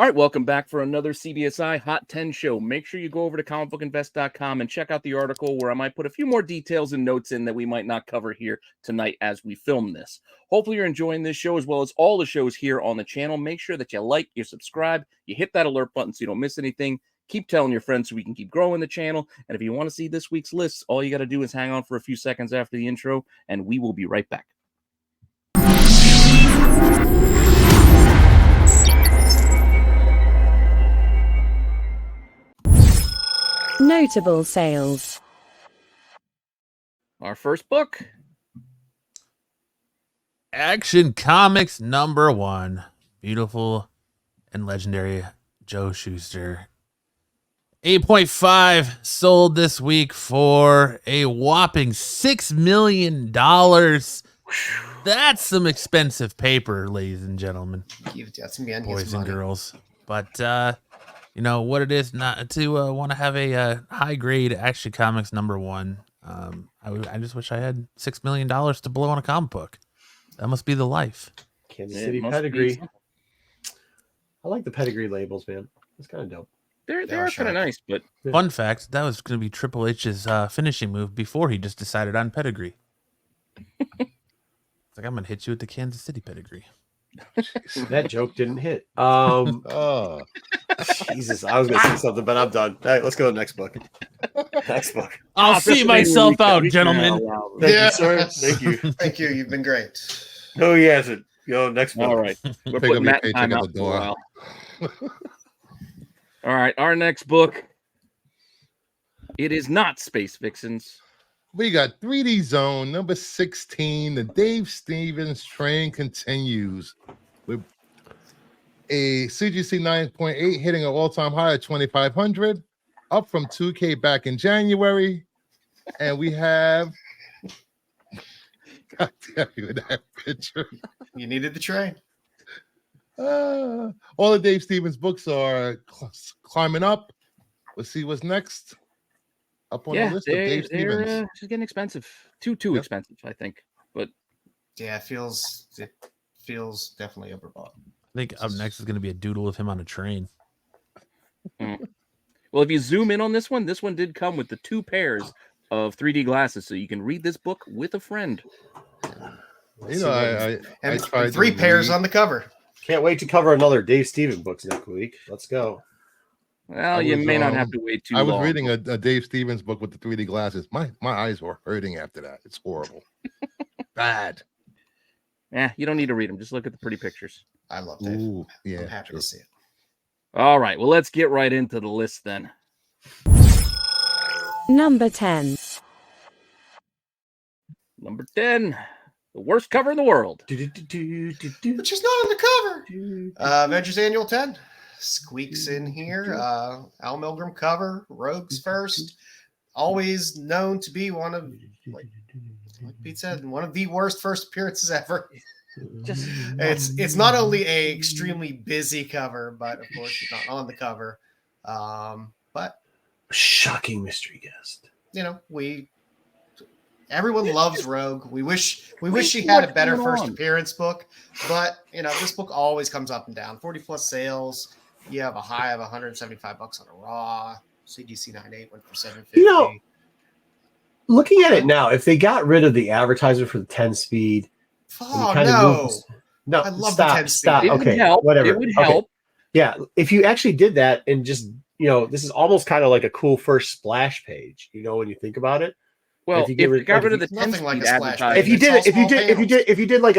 All right, welcome back for another CBSI Hot 10 show. Make sure you go over to comicbookinvest.com and check out the article where I might put a few more details and notes in that we might not cover here tonight as we film this. Hopefully you're enjoying this show as well as all the shows here on the channel. Make sure that you like, you subscribe, you hit that alert button so you don't miss anything. Keep telling your friends so we can keep growing the channel. And if you want to see this week's lists, all you got to do is hang on for a few seconds after the intro, and we will be right back. Notable sales. Our first book. Action Comics #1. Beautiful and legendary Joe Shuster. 8.5 sold this week for a whopping $6 million. That's some expensive paper, ladies and gentlemen. Boys and girls. But, you know what it is not to want to have a high grade Action Comics #1. I just wish I had $6 million to blow on a comic book. That must be the life. Kansas City pedigree. I like the pedigree labels, man. It's kind of dope. They're kind of nice, but fun fact, that was going to be Triple H's finishing move before he just decided on pedigree. It's like, I'm going to hit you with the Kansas City pedigree. That joke didn't hit. Oh, Jesus. I was going to say something, but I'm done. All right, let's go to the next book. Next book. I'll see myself out, gentlemen. Thank you, sir. Thank you. Thank you. You've been great. No, he hasn't. Go next book. All right. We're putting Matt in time out for a while. All right. Our next book. It is not Space Vixens. We got 3D Zone #16. The Dave Stevens train continues with a CGC 9.8 hitting an all-time high at 2,500, up from 2K back in January. And we have, God damn you with that picture. You needed the train. All the Dave Stevens books are climbing up. Let's see what's next. Up on the list of Dave Stevens. They're just getting expensive. Too expensive, I think. But yeah, it feels definitely overbought. I think up next is going to be a doodle of him on a train. Well, if you zoom in on this one did come with the 2 pairs of 3D glasses, so you can read this book with a friend. You know, I tried 3 pairs on the cover. Can't wait to cover another Dave Stevens books next week. Let's go. Well, you may not have to wait too long. I was reading a Dave Stevens book with the 3D glasses. My eyes were hurting after that. It's horrible. Bad. Yeah, you don't need to read them. Just look at the pretty pictures. I love Dave. Ooh, yeah, I'm happy to see it. All right. Well, let's get right into the list then. Number 10. Number 10. The worst cover in the world. Which is not on the cover. Avengers Annual 10. Squeaks in here. Al Milgrom cover. Rogues first. Always known to be one of, like Pete said, one of the worst first appearances ever. It's not only a extremely busy cover, but of course she's not on the cover. But shocking mystery guest. You know, everyone loves Rogue. We wish she had a better first appearance book, but you know, this book always comes up and down. 40+ sales. You have a high of $175 on a raw. CGC 9.8 went for $750. You know, looking at it now, if they got rid of the advertiser for the 10 speed, no, I love the 10 speed. Stop. Okay, whatever. It would help. Yeah, if you actually did that and just, you know, this is almost kind of like a cool first splash page. You know, when you think about it. Well, if you got rid of the 10 like speed a splash advertiser, if you did like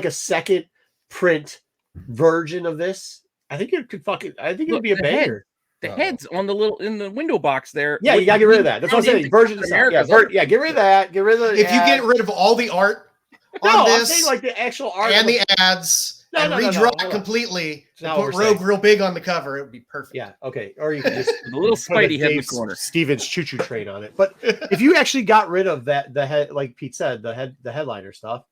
a second print version of this, I think it could it'd be a banger. The heads on in the window box there. Yeah, you gotta get rid of that. That's what I'm saying. Version of get rid of that. Get rid of if you get rid of all the art on this, I'm saying like the actual art and the ads redraw it completely, put Rogue real big on the cover, it would be perfect. Yeah, okay. Or you could just the little Spidey head in the corner. Stevens choo-choo train on it. But if you actually got rid of that, the head, like Pete said, the headliner stuff,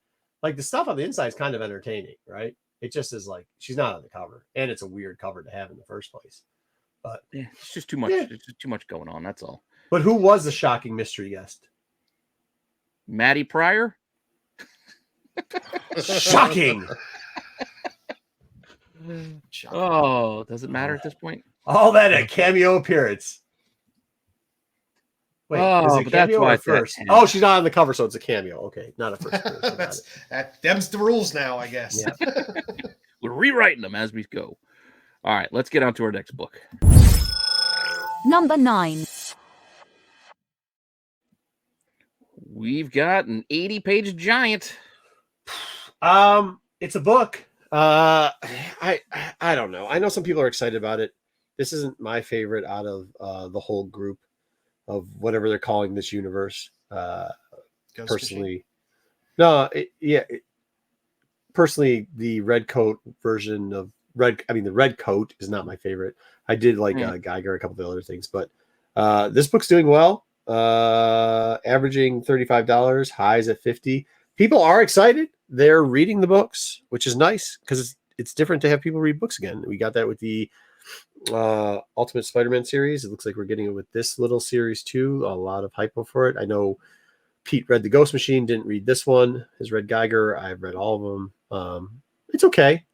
like the stuff on the inside is kind of entertaining, right? It just is like she's not on the cover, and it's a weird cover to have in the first place. But yeah, it's just too much. Yeah. It's just too much going on. That's all. But who was the shocking mystery guest? Maddie Pryor. Shocking. Oh, does it matter at this point? All that a cameo appearance. Wait, is it but that's cameo why or it's at first? 10. Oh, she's not on the cover, so it's a cameo. Okay, not a first appearance. Them's the rules now, I guess. Yeah. We're rewriting them as we go. All right, let's get on to our next book. Number 9. We've got an 80-page giant. It's a book. I don't know. I know some people are excited about it. This isn't my favorite out of the whole group of whatever they're calling this universe. Personally, personally, the red coat version of the red coat is not my favorite. I did like Geiger, a couple of other things, but this book's doing well. Averaging $35, highs at 50. People are excited. They're reading the books, which is nice because it's different to have people read books again. We got that with the Ultimate Spider-Man series. It looks like we're getting it with this little series too. A lot of hype for it. I know Pete read The Ghost Machine, didn't read this one. Has read Geiger. I've read all of them. It's okay.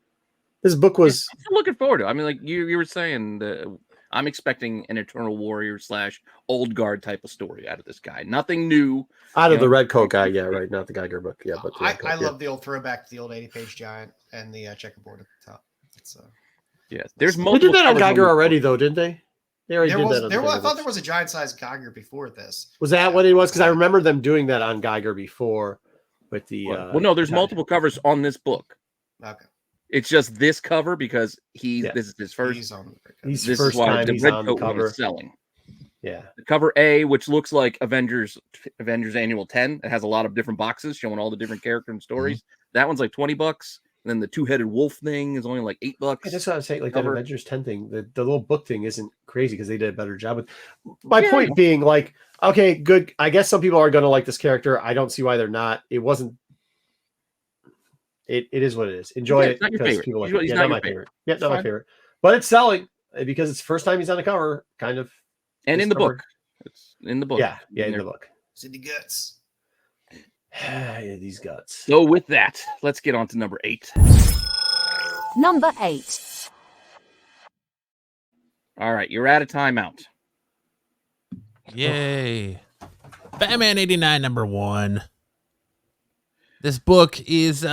This book was. I'm looking forward to it. I mean, like you were saying, I'm expecting an Eternal Warrior / Old Guard type of story out of this guy. Nothing new. Out of the red coat guy, yeah, right. Not the Geiger book, yeah. But I love the old throwback to the old 80-page giant and the checkerboard at the top. It's there's They multiple. did that on Geiger already, though, didn't they? They already did that. I thought there was a giant-sized Geiger before this. Was that what it was? Because I remember them doing that on Geiger before with the. Well, no, there's multiple covers on this book. Okay. It's just this cover because this is his first. He's on He's this first is why time the he's red on the coat one cover. is selling. Yeah. The cover A, which looks like Avengers Annual 10, it has a lot of different boxes showing all the different character and stories. That one's like $20. And then the two-headed wolf thing is only like $8. Yeah, that's what I was saying. Like that Avengers 10 thing, the little book thing isn't crazy because they did a better job with. My point being, like, okay, good. I guess some people are going to like this character. I don't see why they're not. It wasn't. It is what it is. Enjoy it not your because favorite. people like He's it. Yeah, not not your my favorite. favorite. Yeah, not my favorite. But it's selling because it's the first time he's on the cover, kind of. And in the book. It's in the book. Yeah, in the book. It's in the guts. Yeah, these guts. So with that, let's get on to number 8. Number 8. All right, you're out of timeout. Yay. Batman 89 number 1. This book is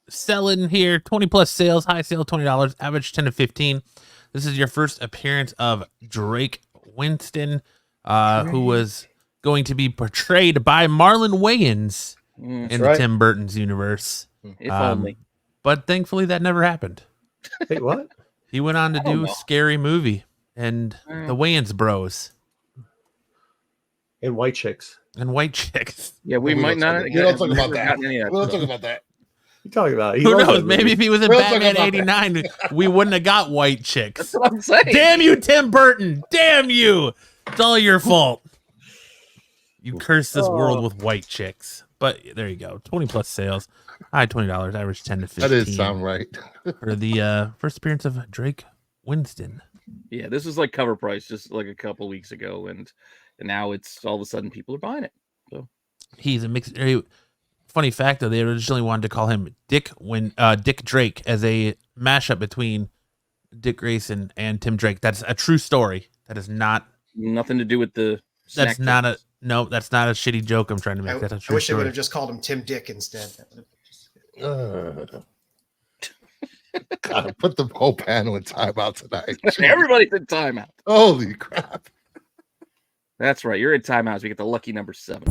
selling here, 20 plus sales, high sale $20, average 10 to 15. This is your first appearance of Drake Winston, who was going to be portrayed by Marlon Wayans in the Tim Burton's universe. If only. But thankfully that never happened. Wait, what? He went on to do Scary Movie and the Wayans Bros. And White Chicks. And White Chicks. Yeah, we might not. We don't talk about that. We don't talk about that. You talking about? Who knows? Maybe if he was in Batman 89, we wouldn't have got White Chicks. That's what I'm saying. Damn you, Tim Burton. Damn you. It's all your fault. You cursed this world with White Chicks. But there you go. 20 plus sales. High $20, average 10 to 15. That did sound right. For the first appearance of Drake Winston. Yeah, this was like cover price just like a couple weeks ago, and now it's all of a sudden people are buying it. So he's a mixed. Funny fact though, they originally wanted to call him Dick Drake as a mashup between Dick Grayson and Tim Drake. That's a true story. That is not nothing to do with the. That's not a that's not a shitty joke I'm trying to make. That's a true I wish story. they would have just called him Tim Dick instead. God, put the whole panel in timeout tonight. Everybody's in timeout. Holy crap. That's right. You're in timeout. So we get the lucky number 7.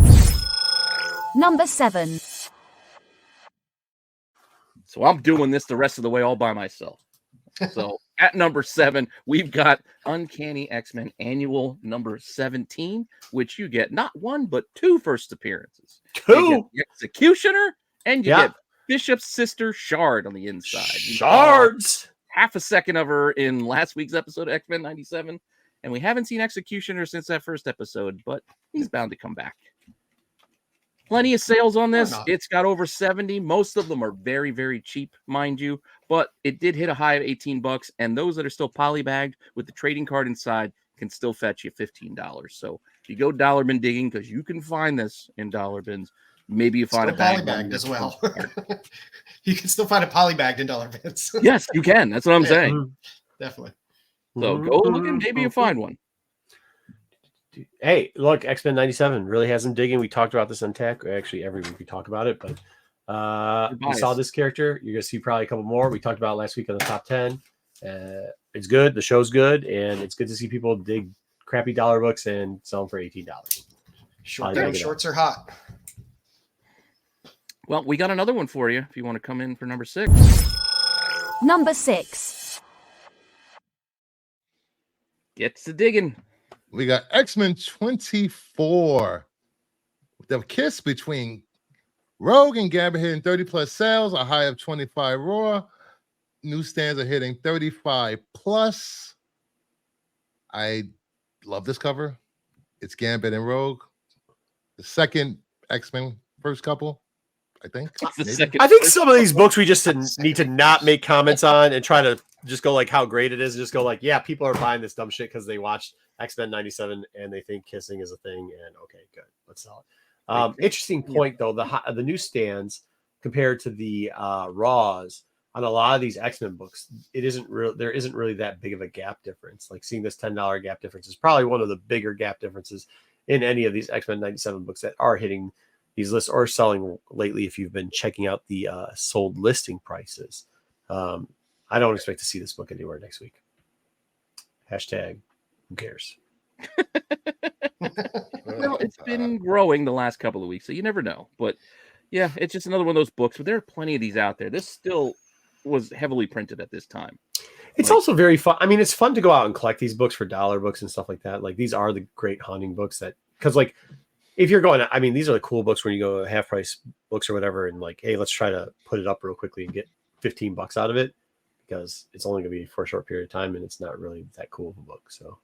Number 7. So I'm doing this the rest of the way all by myself. So at number 7, we've got Uncanny X-Men Annual number 17, which you get not one, but 2 first appearances. 2? You get the Executioner, and you get Bishop's sister, Shard, on the inside. Shards! Half a second of her in last week's episode of X-Men 97, and we haven't seen Executioner since that first episode, but he's bound to come back. Plenty of sales on this. It's got over 70. Most of them are very, very cheap, mind you, but it did hit a high of $18, and those that are still polybagged with the trading card inside can still fetch you $15. So if you go dollar bin digging, because you can find this in dollar bins, Maybe you find Still a bag polybagged as well. You can still find it polybagged in dollar bins. Yes, you can. That's what I'm saying. Definitely. So go look and maybe you find one. Hey, look, X-Men 97 really has them digging. We talked about this on Tech. Actually, every week we talk about it, but we saw this character. You're going to see probably a couple more. We talked about it last week on the top 10. It's good. The show's good, and it's good to see people dig crappy dollar books and sell them for $18. Shorts are hot. Well, we got another one for you if you want to come in for number 6. Number 6. Gets to digging. We got X-Men 24. The kiss between Rogue and Gambit hitting 30 plus sales, a high of 25 raw. Newsstands are hitting 35 plus. I love this cover. It's Gambit and Rogue. The second X-Men first couple, I think. I think some of these books we just need to not make comments on and try to just go like how great it is. Just go like, yeah, people are buying this dumb shit because they watched X-Men 97 and they think kissing is a thing. And okay, good, let's sell it. Interesting point though. The newsstands compared to the raws on a lot of these X-Men books, there isn't really that big of a gap difference. Like seeing this $10 gap difference is probably one of the bigger gap differences in any of these X-Men 97 books that are hitting these lists or selling lately. If you've been checking out the sold listing prices, I don't expect to see this book anywhere next week. Hashtag who cares? Well, it's been growing the last couple of weeks, so you never know. But yeah, it's just another one of those books. But there are plenty of these out there. This still was heavily printed at this time. It's also very fun. I mean, it's fun to go out and collect these books for dollar books and stuff like that. Like these are the great hunting books because like if you're going, I mean, these are the cool books when you go half price books or whatever, and like, hey, let's try to put it up real quickly and get $15 out of it because it's only going to be for a short period of time and it's not really that cool of a book. So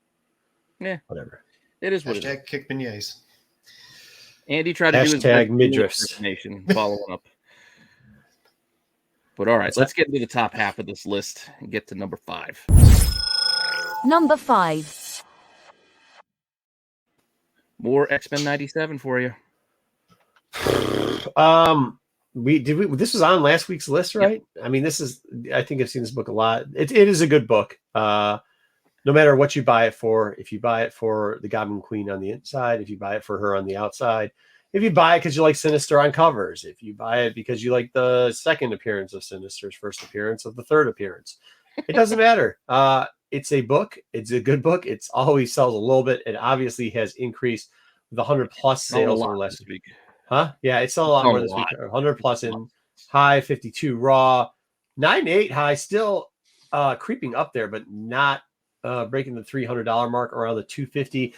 yeah, whatever. It is what it is. Kick beignets. Andy tried to do his midriffs nation following up. But all right, let's get into the top half of this list and get to number 5. Number 5. More X-Men 97 for you. This was on last week's list, right? Yep. I mean, I think I've seen this book a lot. It is a good book. No matter what you buy it for, if you buy it for the Goblin Queen on the inside, if you buy it for her on the outside, if you buy it because you like Sinister on covers, if you buy it because you like the second appearance of Sinister's first appearance of the third appearance, it doesn't matter. It's a book. It's a good book. It's always sells a little bit. It obviously has increased the 100 plus sales over last week. Huh? Yeah, it sold a lot more this week. 100 plus in high, 52 raw, 98 high, still creeping up there, but not breaking the $300 mark, around the $250.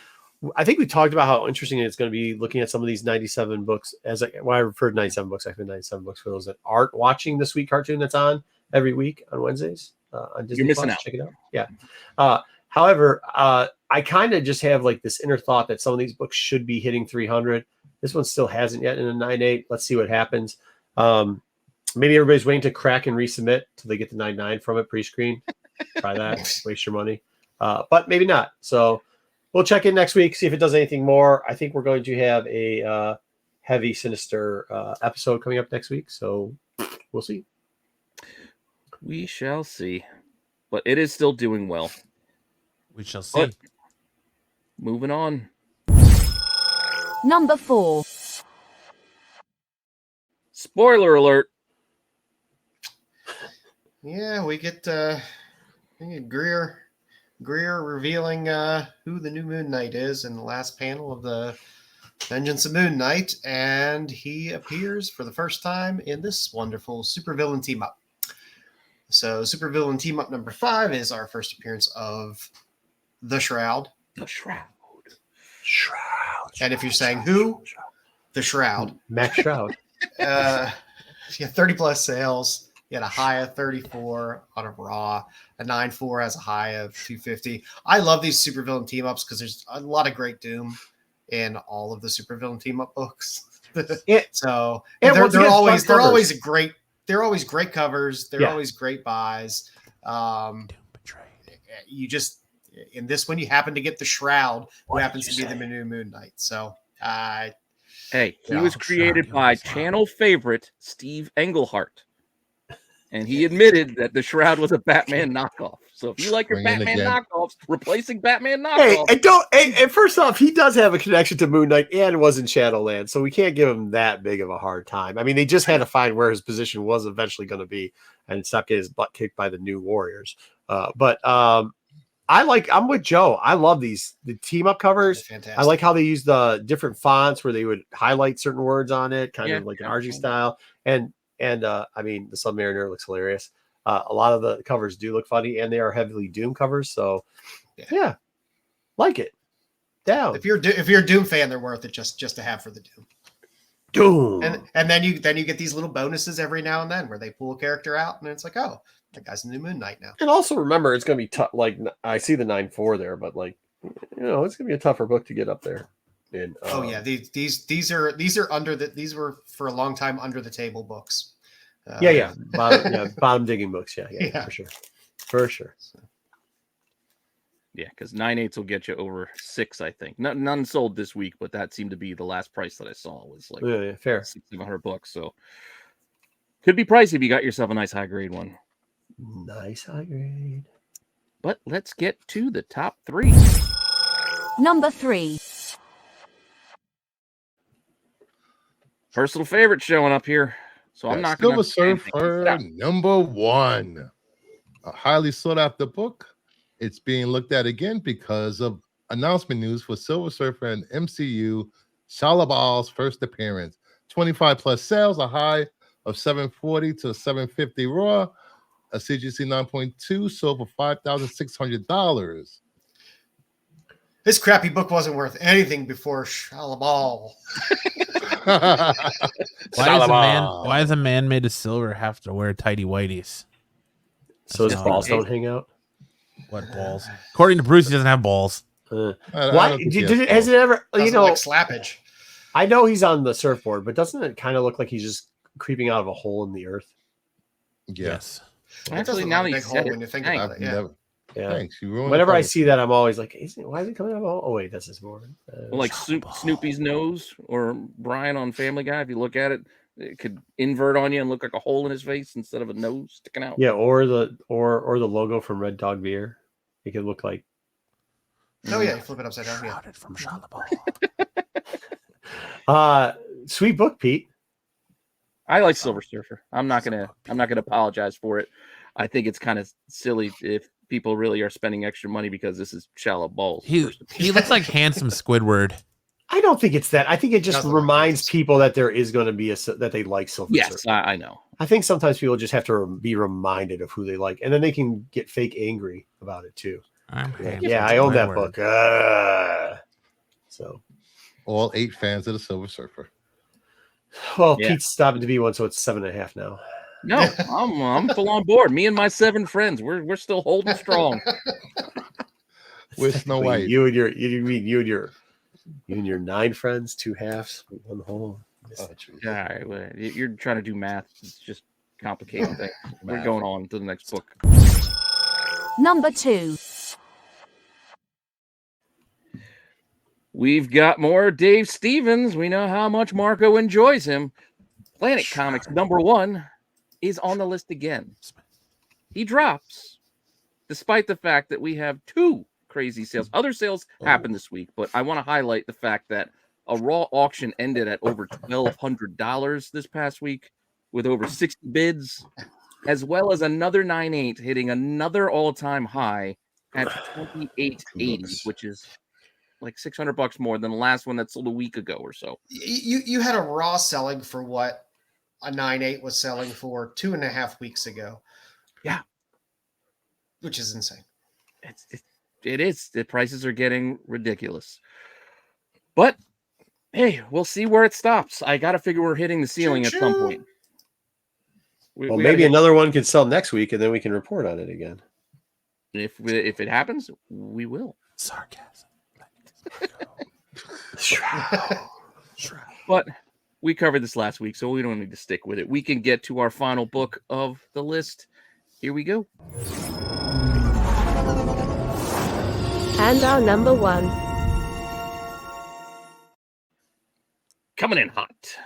I think we talked about how interesting it's going to be looking at some of these 97 books. I referred to 97 books. I've been 97 books for those that aren't watching the Sweet Cartoon that's on every week on Wednesdays on Disney. You're missing out. Check it out. Yeah. However, I kind of just have like this inner thought that some of these books should be hitting 300. This one still hasn't yet in a 9.8. Let's see what happens. Maybe everybody's waiting to crack and resubmit till they get the 9.9 from it pre-screen. Try that. Waste your money. But maybe not. So we'll check in next week, see if it does anything more. I think we're going to have a heavy Sinister episode coming up next week. So we'll see. We shall see. But it is still doing well. We shall see. But moving on. Number 4. Spoiler alert. Yeah, we get Greer revealing who the new Moon Knight is in the last panel of the Vengeance of Moon Knight, and he appears for the first time in this wonderful supervillain team up. So supervillain team up number 5 is our first appearance of the Shroud. The Shroud. And if you're saying who, the Shroud. Max Shroud. Yeah, 30 plus sales. He had a high of 34 on a raw. A 9.4 has a high of 250. I love these supervillain team ups because there's a lot of great Doom in all of the supervillain team up books. So they're always great. They're always great covers. They're always great buys. You just in this one you happen to get the Shroud, who happens to be the new Moon Knight. So Hey, he Yeah, was I'm created shocked. by channel favorite Steve Englehart. And he admitted that the Shroud was a Batman knockoff. So if you like your Bring in Batman again. knockoffs, replacing Batman Hey, knockoffs. and don't. And first off, he does have a connection to Moon Knight and was in Shadowland, so we can't give him that big of a hard time. I mean, they just had to find where his position was eventually going to be, and stop getting his butt kicked by the New Warriors. I'm with Joe. I love the team up covers. Fantastic. I like how they use the different fonts where they would highlight certain words on it, kind of like an RG style. And I mean, the Submariner looks hilarious. A lot of the covers do look funny, and they are heavily Doom covers. So, yeah, like it. Down. If you're a Doom fan, they're worth it just to have for the Doom. Doom. And then you get these little bonuses every now and then where they pull a character out, and it's like, oh, that guy's in the Moon Knight now. And also remember, it's going to be tough. Like, I see the 9.4 there, but like, it's going to be a tougher book to get up there. And Oh yeah, these were for a long time under the table books. bottom digging books. Yeah, for sure. Yeah, because 9/8 will get you over 6, I think. None sold this week, but that seemed to be the last price that I saw was like Fair. $600. So could be pricey if you got yourself a nice high grade one. Nice high grade. But let's get to the top 3. Number 3. Personal favorite showing up here. So I'm not going to. Silver Surfer number 1. A highly sought after book. It's being looked at again because of announcement news for Silver Surfer and MCU Shalabal's first appearance. 25 plus sales, a high of 740 to 750 raw. A CGC 9.2 sold for $5,600. This crappy book wasn't worth anything before Shalabal. Why does a man made of silver have to wear tighty whities? So his balls don't hang out. What balls? According to Bruce, he doesn't have balls. Why has it ever? Doesn't like slappage. I know he's on the surfboard, but doesn't it kind of look like he's just creeping out of a hole in the earth? Yes. Actually, now that you said when you think about it, Yeah. Thanks. You ruined Whenever the I cover. see that, I'm always like, why is it coming out? Oh, wait, that's his board. Well, like Snoopy's nose or Brian on Family Guy, if you look at it, it could invert on you and look like a hole in his face instead of a nose sticking out. Yeah, or the logo from Red Dog Beer. It could look like. Oh yeah, you flip it upside down. Yeah. Shrouded from Shalabal. Sweet book, Pete. I like Silver Surfer. I'm not gonna apologize for it. I think it's kind of silly if people really are spending extra money because this is Shallow Balls. He looks like handsome Squidward. I don't think it's that. I think it just Doesn't reminds look people that there is going to be that they like Silver Yes, Surfer. I know. I think sometimes people just have to be reminded of who they like, and then they can get fake angry about it too. Yeah, I own that book. So, all 8 fans of the Silver Surfer. well, Yeah. Pete's stopping to be one, so it's 7.5 now. No, I'm full on board. Me and my 7 friends, we're still holding strong. With Snow Wait, White. you and your 9 friends, 2 halves, 1 whole. Oh, All right, well, you're trying to do math. It's just complicated things. We're going on to the next book. Number 2. We've got more Dave Stevens. We know how much Marco enjoys him. Planet Comics number 1 is on the list again. He drops, despite the fact that we have 2 crazy sales. Other sales happened this week, but I want to highlight the fact that a raw auction ended at over $1,200 this past week with over 60 bids, as well as another 9/8 hitting another all-time high at $28.80, which is like $600 more than the last one that sold a week ago or so. You had a raw selling for what a 9/8 was selling for 2.5 weeks ago. Yeah, which is insane. It is. The prices are getting ridiculous. But hey, we'll see where it stops. I got to figure we're hitting the ceiling at some point. Well, maybe another one can sell next week, and then we can report on it again. If it happens, we will. Sarcasm. But we covered this last week, so we don't need to stick with it. We can get to our final book of the list. Here we go. And our number 1. Coming in hot.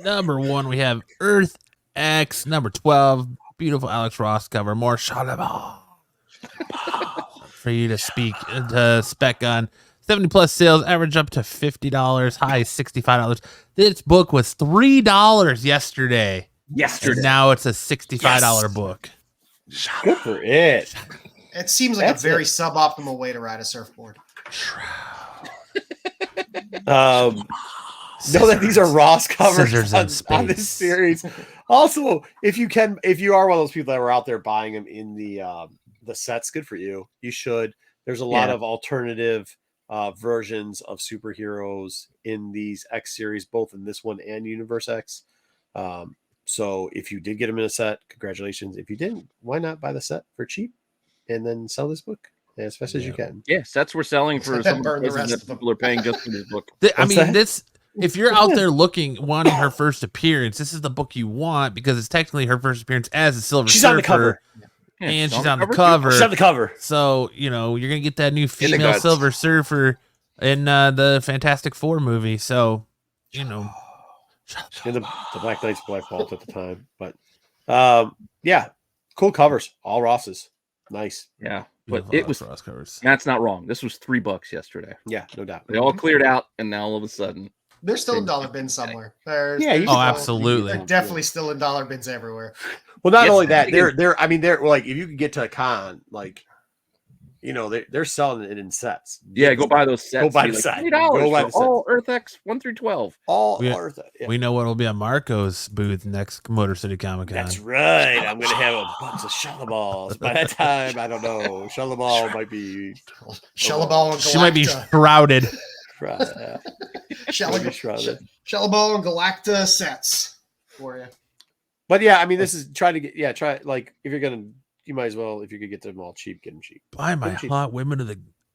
Number 1, we have Earth X. Number 12, beautiful Alex Ross cover. More Shalabah for you to spec on. 70+ sales, average up to $50, high $65. This book was $3 yesterday. And now it's a $65 book. Good for it. It seems like a very suboptimal way to ride a surfboard. Know that these are Ross covers on this space. series. Also, if you are one of those people that were out there buying them in the sets, good for you. You should. There's a lot of alternative versions of superheroes in these X series, both in this one and Universe X. So if you did get them in a set, congratulations. If you didn't, why not buy the set for cheap and then sell this book as fast as you can? Yeah, sets we're selling for some that people are paying just for this book. If you're out there wanting her first appearance, this is the book you want because it's technically her first appearance as a Silver Surfer. She's on the cover. And she's on the cover. She's on the cover. So, you're going to get that new female Silver Surfer in the Fantastic Four movie. So, In the Black Knight's Black Vault at the time. But, cool covers. All Rosses. Nice. Yeah. But it was Ross covers. Matt's not wrong. This was $3 yesterday. Yeah, no doubt. They all cleared out, and now all of a sudden. They're still in dollar bins somewhere. Absolutely. They're definitely still in dollar bins everywhere. Well, not only that, they're like, if you could get to a con, like, they're selling it in sets. Yeah, go buy those sets. Go buy the set. $3 for all Earth X 1 through 12. Earth. Yeah. We know what will be on Marco's booth next Motor City Comic Con. That's right. I'm going to have a bunch of Shullaballs. By that time, I don't know. Shullaball might be... Shullaball and Galacta. She might be shrouded. Shellaball and Galacta sets for you. But yeah, I mean, this is trying to get, if you're going to, you might as well, if you could get them all cheap, get them cheap. Buy my hot women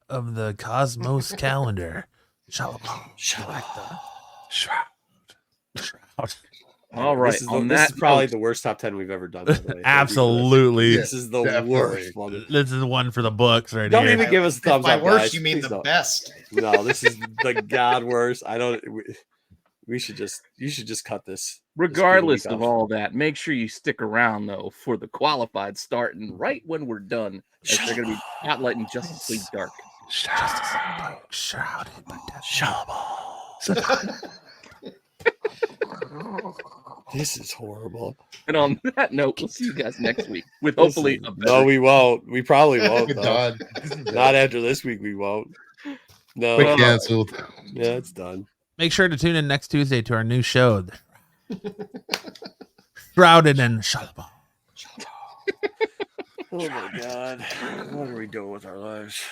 of the Cosmos calendar. Shalabah. Shroud. All right. This is probably the worst top 10 we've ever done. Absolutely. This is the worst one. This is one for the books right Don't here. even give us thumbs by up, worst, guys. you mean Please the don't. best. No, this is the god worst. You should just cut this. Regardless of all that, make sure you stick around, though, for the qualified starting right when we're done, as they're going to be spotlighting Justice League Dark. Shrouded by This is horrible. And on that note, we'll see you guys next week with hopefully a better... No, we won't. We probably won't. We're done. Not after this week. We won't. No, we're canceled. Yeah, it's done. Make sure to tune in next Tuesday to our new show, Shrouded and Shalabah. Oh my God, what are we doing with our lives?